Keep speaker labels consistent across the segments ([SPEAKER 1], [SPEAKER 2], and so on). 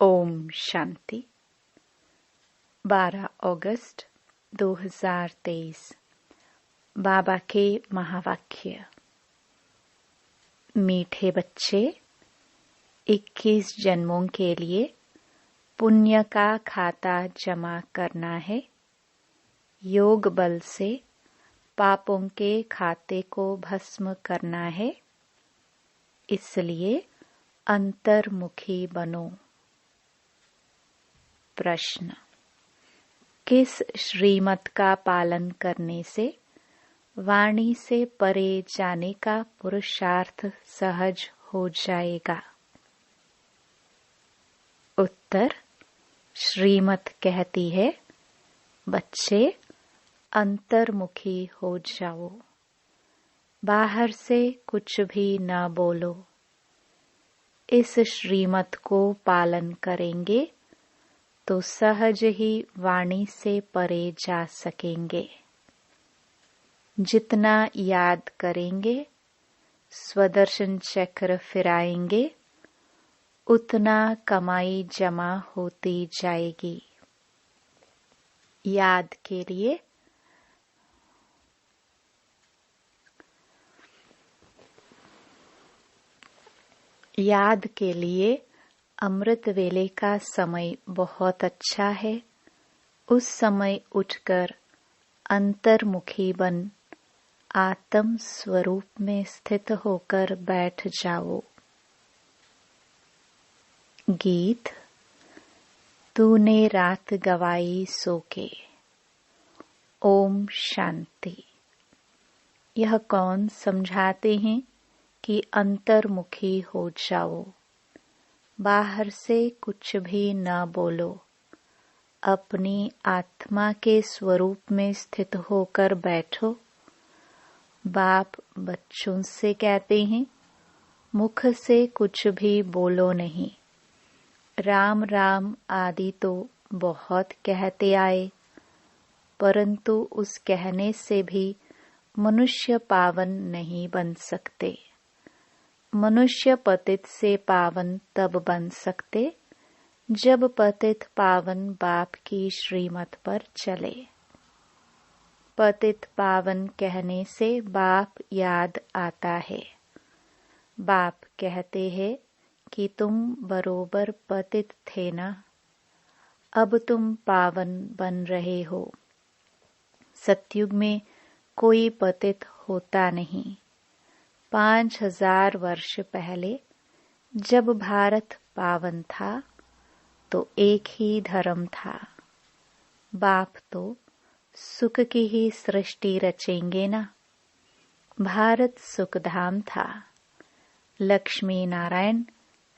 [SPEAKER 1] ओम शांति। 12 अगस्त 2023। बाबा के महावाक्य। मीठे बच्चे, 21 जन्मों के लिए पुण्य का खाता जमा करना है। योग बल से पापों के खाते को भस्म करना है। इसलिए अंतर्मुखी बनो। प्रश्न: किस श्रीमत का पालन करने से वाणी से परे जाने का पुरुषार्थ सहज हो जाएगा? उत्तर: श्रीमत कहती है, बच्चे अंतर्मुखी हो जाओ, बाहर से कुछ भी न बोलो। इस श्रीमत को पालन करेंगे तो सहज ही वाणी से परे जा सकेंगे। जितना याद करेंगे, स्वदर्शन चक्र फिराएंगे, उतना कमाई जमा होती जाएगी। याद के लिए अमृत वेले का समय बहुत अच्छा है। उस समय उठकर अंतर्मुखी बन आत्म स्वरूप में स्थित होकर बैठ जाओ। गीत। तूने रात गवाई सो के। ओम शांति। यह कौन समझाते हैं कि अंतर्मुखी हो जाओ, बाहर से कुछ भी न बोलो, अपनी आत्मा के स्वरूप में स्थित होकर बैठो। बाप बच्चों से कहते हैं, मुख से कुछ भी बोलो नहीं। राम राम आदि तो बहुत कहते आए, परंतु उस कहने से भी मनुष्य पावन नहीं बन सकते। मनुष्य पतित से पावन तब बन सकते जब पतित पावन बाप की श्रीमत पर चले। पतित पावन कहने से बाप याद आता है। बाप कहते हैं कि तुम बरोबर पतित थे ना, अब तुम पावन बन रहे हो। सतयुग में कोई पतित होता नहीं। 5000 वर्ष पहले जब भारत पावन था तो एक ही धर्म था। बाप तो सुख की ही सृष्टि रचेंगे ना। भारत सुखधाम था। लक्ष्मी नारायण,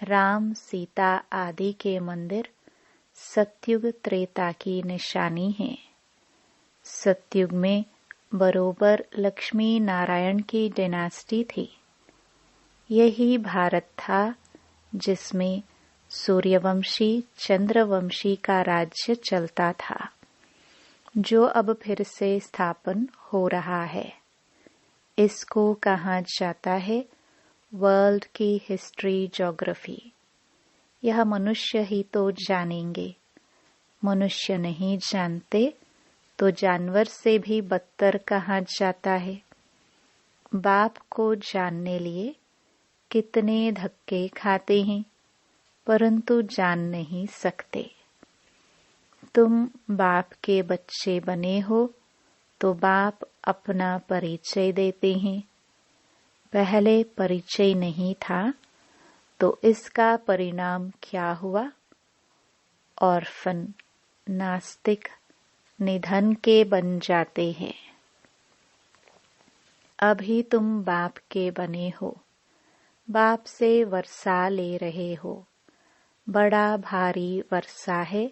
[SPEAKER 1] राम सीता आदि के मंदिर सतयुग त्रेता की निशानी है। सतयुग में बरोबर लक्ष्मी नारायण की डायनेस्टी थी। यही भारत था जिसमें सूर्यवंशी चंद्रवंशी का राज्य चलता था, जो अब फिर से स्थापन हो रहा है। इसको कहा जाता है वर्ल्ड की हिस्ट्री ज्योग्राफी। यह मनुष्य ही तो जानेंगे। मनुष्य नहीं जानते तो जानवर से भी बदतर कहा जाता है। बाप को जानने लिए कितने धक्के खाते हैं, परंतु जान नहीं सकते। तुम बाप के बच्चे बने हो तो बाप अपना परिचय देते हैं। पहले परिचय नहीं था तो इसका परिणाम क्या हुआ? ऑर्फन, नास्तिक, निधन के बन जाते हैं। अभी तुम बाप के बने हो, बाप से वर्षा ले रहे हो। बड़ा भारी वर्षा है।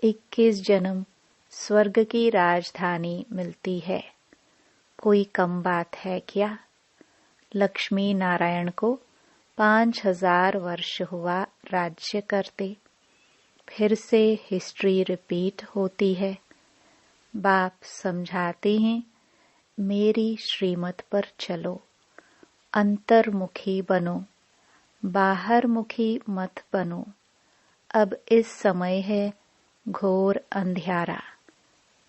[SPEAKER 1] 21 जन्म स्वर्ग की राजधानी मिलती है। कोई कम बात है क्या? लक्ष्मी नारायण को 5000 वर्ष हुआ राज्य करते। फिर से हिस्ट्री रिपीट होती है। बाप समझाते हैं, मेरी श्रीमत पर चलो, अंतर्मुखी बनो, बाहरमुखी मत बनो। अब इस समय है घोर अंधियारा,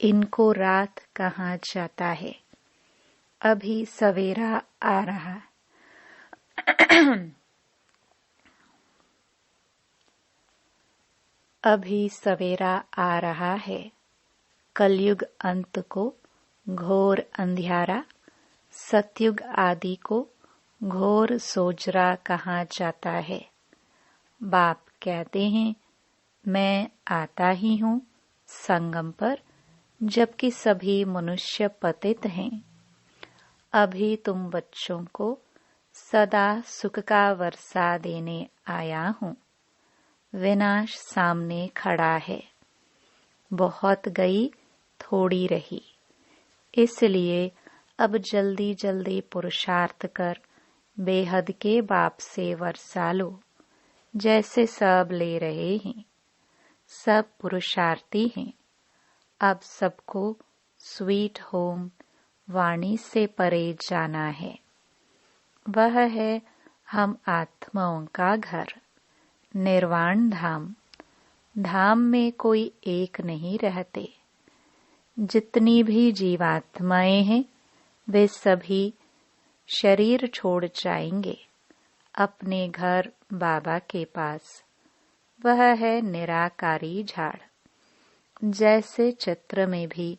[SPEAKER 1] इनको रात कहाँ जाता है। अभी सवेरा आ रहा अभी सवेरा आ रहा है। कलयुग अंत को घोर अंधियारा, सतयुग आदि को घोर सोजरा कहाँ जाता है। बाप कहते हैं मैं आता ही हूँ संगम पर, जबकि सभी मनुष्य पतित हैं। अभी तुम बच्चों को सदा सुख का वर्षा देने आया हूँ। विनाश सामने खड़ा है, बहुत गई थोड़ी रही, इसलिए अब जल्दी जल्दी पुरुषार्थ कर बेहद के बाप से वर्षा लो। जैसे सब ले रहे हैं, सब पुरुषार्थी हैं। अब सबको स्वीट होम वाणी से परे जाना है। वह है हम आत्माओं का घर, निर्वाण धाम। धाम में कोई एक नहीं रहते। जितनी भी जीवात्माएं हैं वे सभी शरीर छोड़ जाएंगे अपने घर बाबा के पास। वह है निराकारी झाड़। जैसे चित्र में भी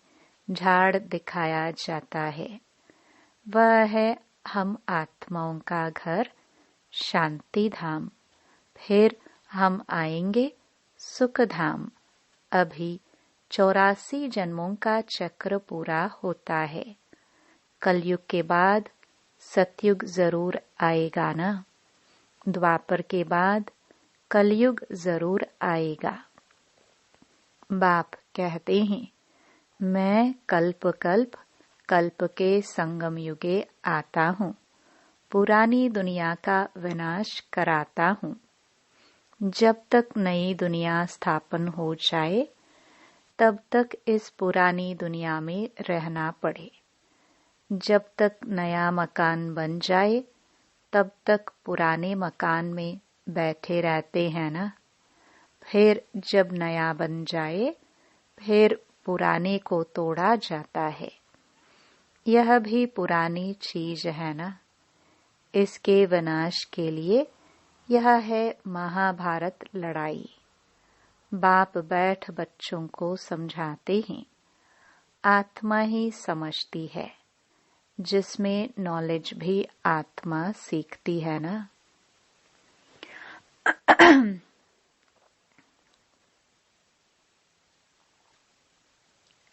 [SPEAKER 1] झाड़ दिखाया जाता है, वह है हम आत्माओं का घर शांति धाम। फिर हम आएंगे सुख धाम। अभी 84 जन्मों का चक्र पूरा होता है। कलयुग के बाद सतयुग जरूर आएगा ना। द्वापर के बाद कलयुग जरूर आएगा। बाप कहते हैं मैं कल्प कल्प कल्प के संगम युगे आता हूँ, पुरानी दुनिया का विनाश कराता हूँ। जब तक नई दुनिया स्थापन हो जाए तब तक इस पुरानी दुनिया में रहना पड़े। जब तक नया मकान बन जाए तब तक पुराने मकान में बैठे रहते हैं ना। फिर जब नया बन जाए फिर पुराने को तोड़ा जाता है। यह भी पुरानी चीज है ना। इसके विनाश के लिए यह है महाभारत लड़ाई। बाप बैठ बच्चों को समझाते हैं। आत्मा ही समझती है, जिसमें नॉलेज भी आत्मा सीखती है ना।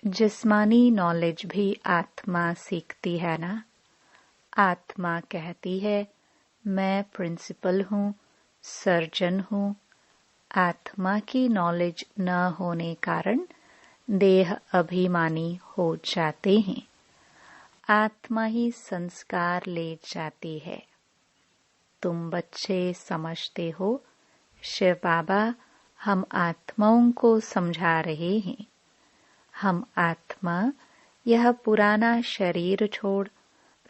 [SPEAKER 1] जिस्मानी नॉलेज भी आत्मा सीखती है ना। आत्मा कहती है मैं प्रिंसिपल हूँ, सर्जन हूँ। आत्मा की नॉलेज न होने कारण देह अभिमानी हो जाते हैं। आत्मा ही संस्कार ले जाती है। तुम बच्चे समझते हो शिव बाबा हम आत्माओं को समझा रहे हैं। हम आत्मा यह पुराना शरीर छोड़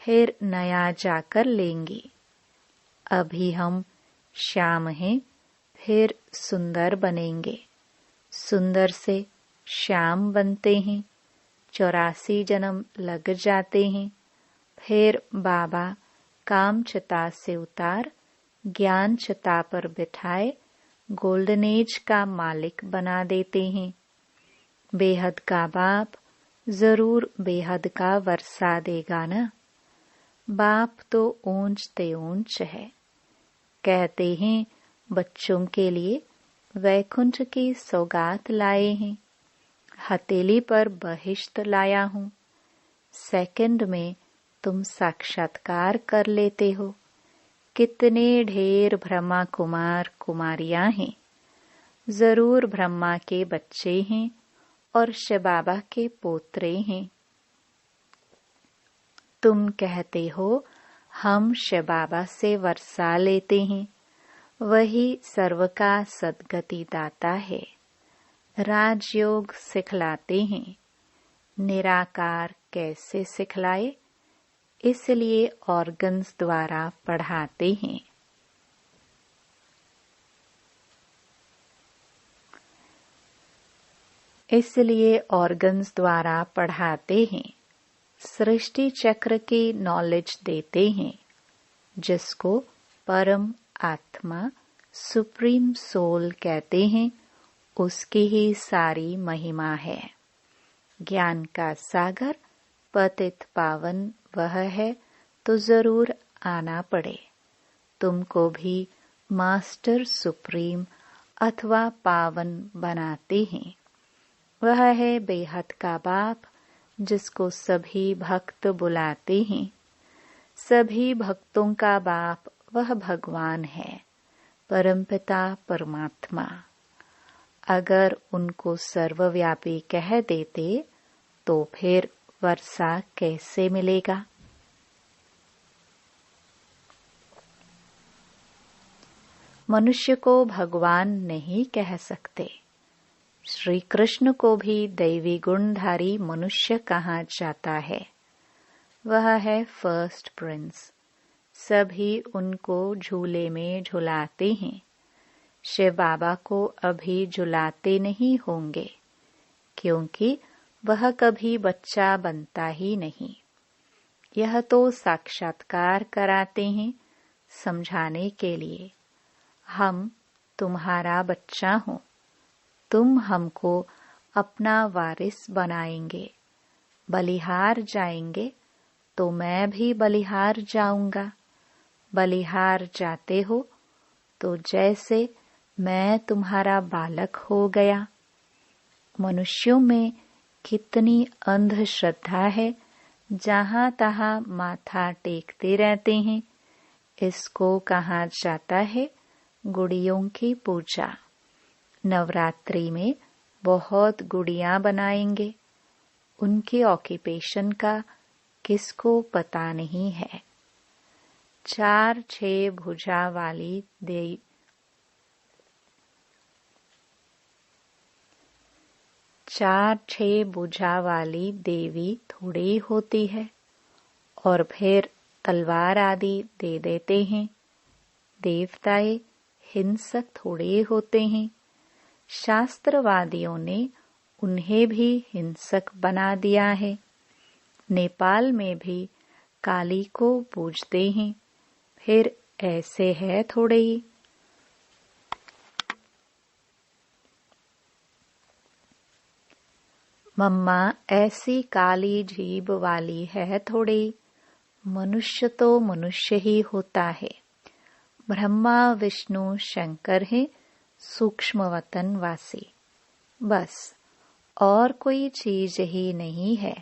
[SPEAKER 1] फिर नया जाकर लेंगे। अभी हम श्याम हैं, फिर सुंदर बनेंगे। सुंदर से श्याम बनते हैं। 84 जन्म लग जाते हैं। फिर बाबा काम चिता से उतार ज्ञान चिता पर बिठाए गोल्डन एज का मालिक बना देते हैं। बेहद का बाप जरूर बेहद का वर्षा देगा ना। बाप तो ऊंच ते ऊंच है। कहते हैं बच्चों के लिए वैकुंठ की सौगात लाए हैं। हथेली पर बहिश्त लाया हूँ। सेकंड में तुम साक्षात्कार कर लेते हो। कितने ढेर ब्रह्मा कुमार कुमारियां हैं। जरूर ब्रह्मा के बच्चे हैं और शिव बाबा के पोत्रे हैं। तुम कहते हो हम शिव बाबा से वर्षा लेते हैं। वही सर्व का सद्गति दाता है। राजयोग सिखलाते हैं। निराकार कैसे सिखलाए, इसलिए ऑर्गन्स द्वारा पढ़ाते हैं। इसलिए ऑर्गन्स द्वारा पढ़ाते हैं, सृष्टि चक्र की नॉलेज देते हैं, जिसको परम आत्मा सुप्रीम सोल कहते हैं। उसकी ही सारी महिमा है। ज्ञान का सागर पतित पावन वह है, तो जरूर आना पड़े। तुमको भी मास्टर सुप्रीम अथवा पावन बनाते हैं। वह है बेहद का बाप, जिसको सभी भक्त बुलाते हैं। सभी भक्तों का बाप वह भगवान है, परमपिता परमात्मा। अगर उनको सर्वव्यापी कह देते तो फिर वर्षा कैसे मिलेगा? मनुष्य को भगवान नहीं कह सकते। श्री कृष्ण को भी दैवी गुणधारी मनुष्य कहा जाता है। वह है फर्स्ट प्रिंस। सभी उनको झूले में झुलाते हैं। शिव बाबा को अभी झुलाते नहीं होंगे, क्योंकि वह कभी बच्चा बनता ही नहीं। यह तो साक्षात्कार कराते हैं समझाने के लिए। हम तुम्हारा बच्चा हो, तुम हमको अपना वारिस बनाएंगे। बलिहार जाएंगे तो मैं भी बलिहार जाऊंगा। बलिहार जाते हो तो जैसे मैं तुम्हारा बालक हो गया। मनुष्यों में कितनी अंधश्रद्धा है, जहाँ तहाँ माथा टेकते रहते हैं। इसको कहा जाता है गुड़ियों की पूजा। नवरात्रि में बहुत गुड़ियां बनाएंगे। उनके ऑक्यूपेशन का किसको पता नहीं है। 4-6 भुजा वाली देवी 4-6 भुजा वाली देवी थोड़ी होती है, और फिर तलवार आदि दे देते हैं। देवताएं हिंसक थोड़े होते हैं। शास्त्रवादियों ने उन्हें भी हिंसक बना दिया है। नेपाल में भी काली को पूजते हैं। फिर ऐसे है थोड़े ही। मम्मा ऐसी काली जीभ वाली है थोड़ी। मनुष्य तो मनुष्य ही होता है। ब्रह्मा विष्णु शंकर है सूक्ष्म वतन वासी, बस और कोई चीज ही नहीं है।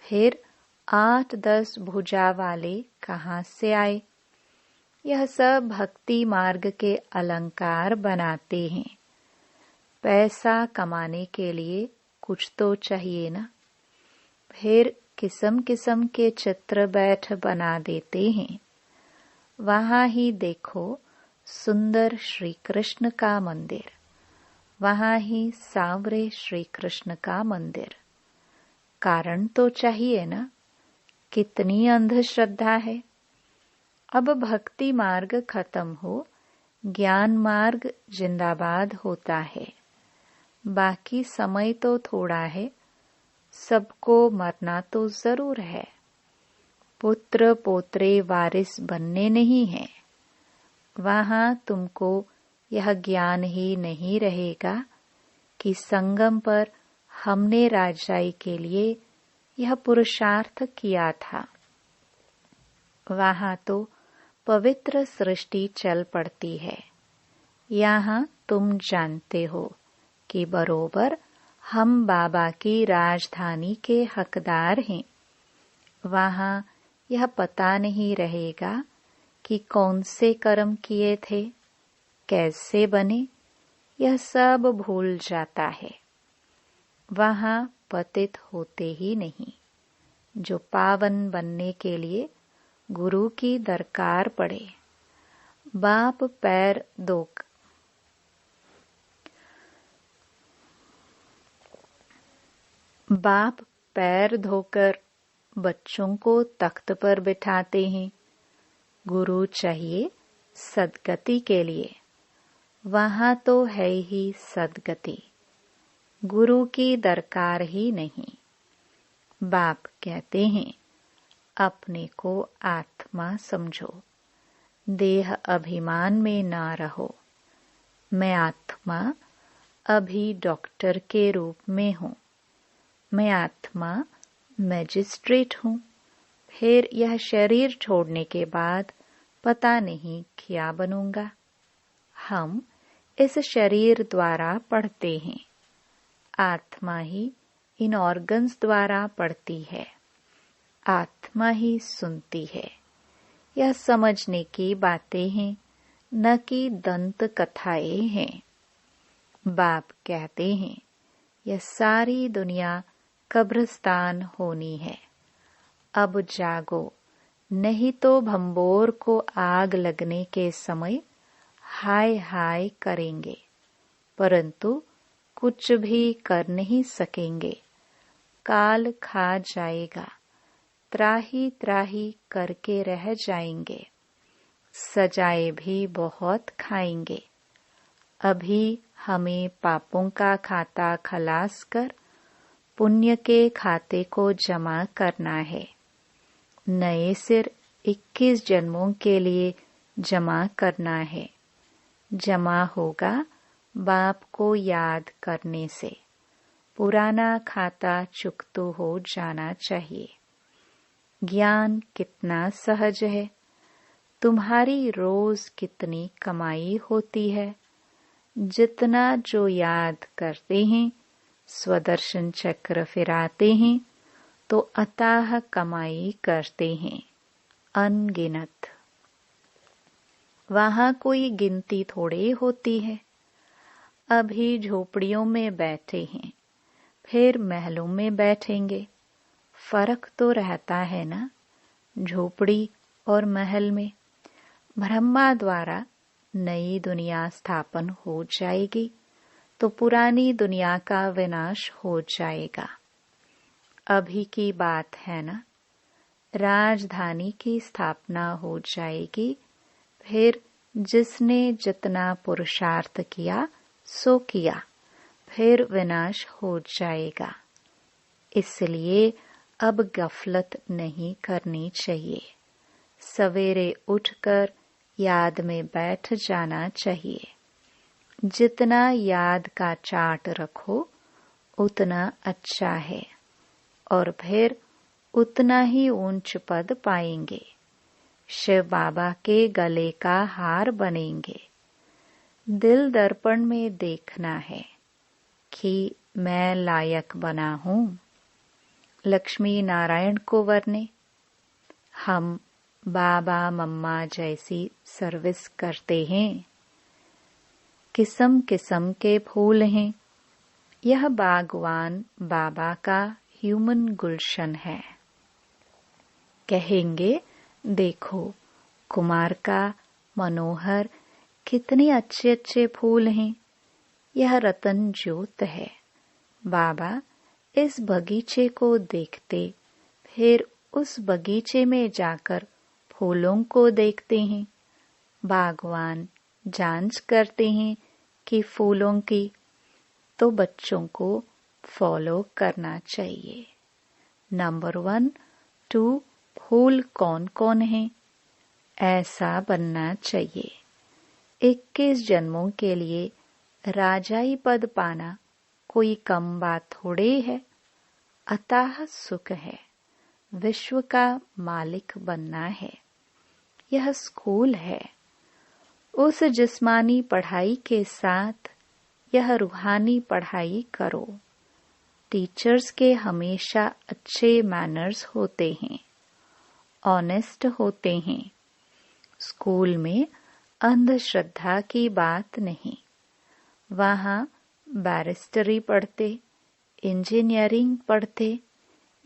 [SPEAKER 1] फिर 8-10 भुजा वाले कहाँ से आए? यह सब भक्ति मार्ग के अलंकार बनाते हैं। पैसा कमाने के लिए कुछ तो चाहिए ना। फिर किस्म किस्म के चित्र बैठ बना देते हैं। वहाँ ही देखो सुंदर श्री कृष्ण का मंदिर, वहाँ ही सांवरे श्री कृष्ण का मंदिर। कारण तो चाहिए ना। कितनी अंधश्रद्धा है। अब भक्ति मार्ग खत्म हो, ज्ञान मार्ग जिंदाबाद होता है। बाकी समय तो थोड़ा है। सबको मरना तो जरूर है। पुत्र पोत्रे वारिस बनने नहीं है। वहाँ तुमको यह ज्ञान ही नहीं रहेगा कि संगम पर हमने राजाई के लिए यह पुरुषार्थ किया था। वहाँ तो पवित्र सृष्टि चल पड़ती है। यहाँ तुम जानते हो कि बरोबर हम बाबा की राजधानी के हकदार हैं। वहाँ यह पता नहीं रहेगा कि कौन से कर्म किए थे, कैसे बने, यह सब भूल जाता है। वहाँ पतित होते ही नहीं। जो पावन बनने के लिए गुरु की दरकार पड़े। बाप पैर धोकर बच्चों को तख्त पर बिठाते हैं। गुरु चाहिए सदगति के लिए। वहाँ तो है ही सदगति। गुरु की दरकार ही नहीं। बाप कहते हैं, अपने को आत्मा समझो, देह अभिमान में ना रहो। मैं आत्मा अभी डॉक्टर के रूप में हूँ। मैं आत्मा मैजिस्ट्रेट हूँ। फिर यह शरीर छोड़ने के बाद पता नहीं क्या बनूंगा। हम इस शरीर द्वारा पढ़ते हैं। आत्मा ही इन ऑर्गन्स द्वारा पढ़ती है। आत्मा ही सुनती है। यह समझने की बातें हैं, न कि दंत कथाएं हैं। बाप कहते हैं, यह सारी दुनिया कब्रिस्तान होनी है। अब जागो, नहीं तो भंबोर को आग लगने के समय हाय हाय करेंगे, परंतु कुछ भी कर नहीं सकेंगे। काल खा जाएगा, त्राही त्राही करके रह जाएंगे। सजाए भी बहुत खाएंगे। अभी हमें पापों का खाता खलास कर पुण्य के खाते को जमा करना है। नए सिर 21 जन्मों के लिए जमा करना है। जमा होगा बाप को याद करने से। पुराना खाता चुकतो हो जाना चाहिए। ज्ञान कितना सहज है। तुम्हारी रोज कितनी कमाई होती है। जितना जो याद करते हैं, स्वदर्शन चक्र फिराते हैं, तो अथाह कमाई करते हैं, अनगिनत। वहां कोई गिनती थोड़े होती है। अभी झोपड़ियों में बैठे हैं, फिर महलों में बैठेंगे। फर्क तो रहता है ना, झोपड़ी और महल में। ब्रह्मा द्वारा नई दुनिया स्थापन हो जाएगी, तो पुरानी दुनिया का विनाश हो जाएगा। अभी की बात है ना, राजधानी की स्थापना हो जाएगी। फिर जिसने जितना पुरुषार्थ किया सो किया, फिर विनाश हो जाएगा। इसलिए अब गफलत नहीं करनी चाहिए। सवेरे उठकर याद में बैठ जाना चाहिए। जितना याद का चार्ट रखो उतना अच्छा है, और फिर उतना ही ऊंच पद पाएंगे। शिव बाबा के गले का हार बनेंगे। दिल दर्पण में देखना है कि मैं लायक बना हूँ लक्ष्मी नारायण को वरने। हम बाबा मम्मा जैसी सर्विस करते हैं। किस्म किस्म के फूल हैं। यह बागवान बाबा का ह्यूमन गुलशन है। कहेंगे, देखो कुमार का मनोहर, कितने अच्छे अच्छे फूल हैं। यह रतन ज्योत है। बाबा इस बगीचे को देखते, फिर उस बगीचे में जाकर फूलों को देखते हैं। बागवान जांच करते हैं कि फूलों की, तो बच्चों को फॉलो करना चाहिए। नंबर 1, 2 फूल कौन कौन है, ऐसा बनना चाहिए। 21 जन्मों के लिए राजाई पद पाना कोई कम बात थोड़े है। अथाह सुख है। विश्व का मालिक बनना है। यह स्कूल है। उस जिस्मानी पढ़ाई के साथ यह रूहानी पढ़ाई करो। टीचर्स के हमेशा अच्छे मैनर्स होते हैं, ऑनेस्ट होते हैं। स्कूल में अंधश्रद्धा की बात नहीं। वहाँ बैरिस्टरी पढ़ते, इंजीनियरिंग पढ़ते।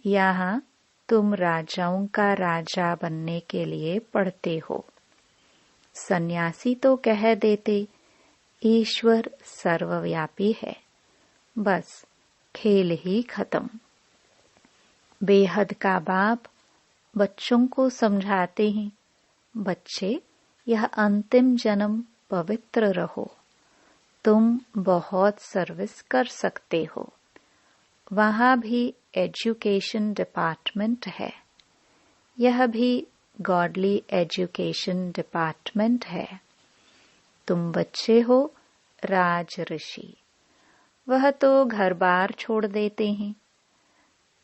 [SPEAKER 1] यहाँ तुम राजाओं का राजा बनने के लिए पढ़ते हो। सन्यासी तो कह देते, ईश्वर सर्वव्यापी है। बस खेल ही खत्म। बेहद का बाप बच्चों को समझाते हैं, बच्चे यह अंतिम जन्म पवित्र रहो। तुम बहुत सर्विस कर सकते हो। वहाँ भी एजुकेशन डिपार्टमेंट है। यह भी गॉडली एजुकेशन डिपार्टमेंट है। तुम बच्चे हो राज ऋषि, वह तो घर बार छोड़ देते हैं।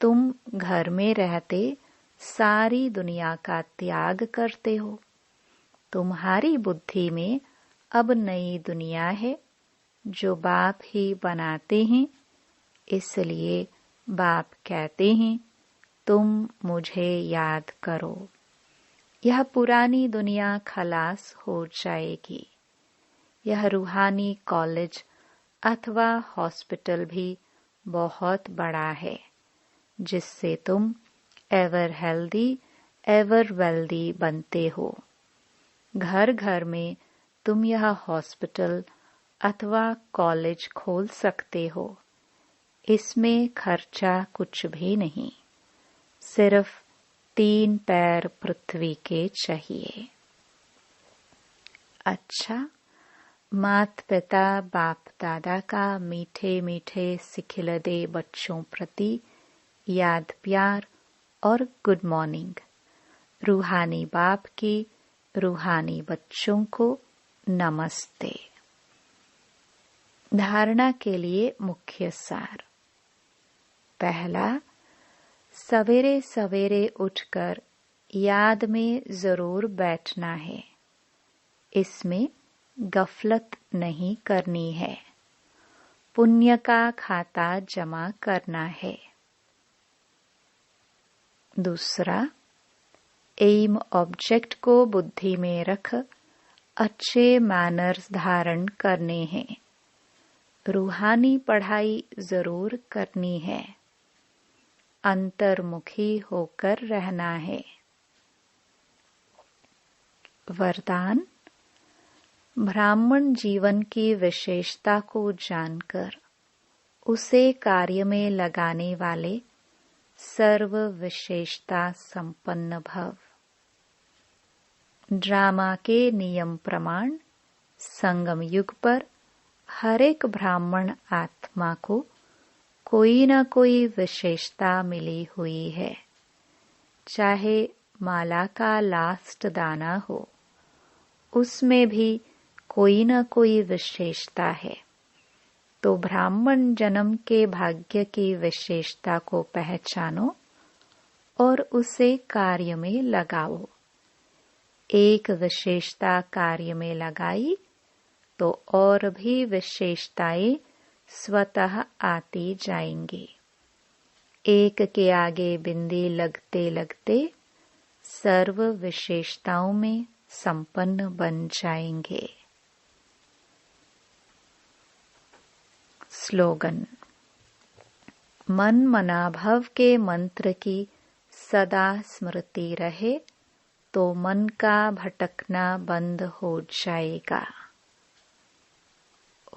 [SPEAKER 1] तुम घर में रहते सारी दुनिया का त्याग करते हो। तुम्हारी बुद्धि में अब नई दुनिया है जो बाप ही बनाते हैं। इसलिए बाप कहते हैं तुम मुझे याद करो। यह पुरानी दुनिया खलास हो जाएगी। यह रूहानी कॉलेज अथवा हॉस्पिटल भी बहुत बड़ा है, जिससे तुम एवर हेल्दी एवर वेल्दी बनते हो। घर घर में तुम यह हॉस्पिटल अथवा कॉलेज खोल सकते हो। इसमें खर्चा कुछ भी नहीं, सिर्फ 3 पैर पृथ्वी के चाहिए। अच्छा, मात पिता बाप दादा का मीठे मीठे सिखिलदे बच्चों प्रति याद प्यार और गुड मॉर्निंग। रूहानी बाप की रूहानी बच्चों को नमस्ते। धारणा के लिए मुख्य सार। पहला, सवेरे सवेरे उठकर याद में जरूर बैठना है। इसमें गफलत नहीं करनी है। पुण्य का खाता जमा करना है। दूसरा, एम ऑब्जेक्ट को बुद्धि में रख अच्छे मैनर्स धारण करने हैं। रूहानी पढ़ाई जरूर करनी है। अंतर्मुखी होकर रहना है। वरदान, ब्राह्मण जीवन की विशेषता को जानकर उसे कार्य में लगाने वाले सर्व विशेषता संपन्न भव। ड्रामा के नियम प्रमाण संगम युग पर हर एक ब्राह्मण आत्मा को कोई न कोई विशेषता मिली हुई है। चाहे माला का लास्ट दाना हो, उसमें भी कोई न कोई विशेषता है। तो ब्राह्मण जन्म के भाग्य की विशेषता को पहचानो और उसे कार्य में लगाओ। एक विशेषता कार्य में लगाई तो और भी विशेषताएं स्वतः आती जाएंगी। एक के आगे बिंदी लगते लगते सर्व विशेषताओं में संपन्न बन जाएंगे। स्लोगन। मन मनाभव के मंत्र की सदा स्मृति रहे तो मन का भटकना बंद हो जाएगा।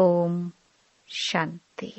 [SPEAKER 1] ओम शांति।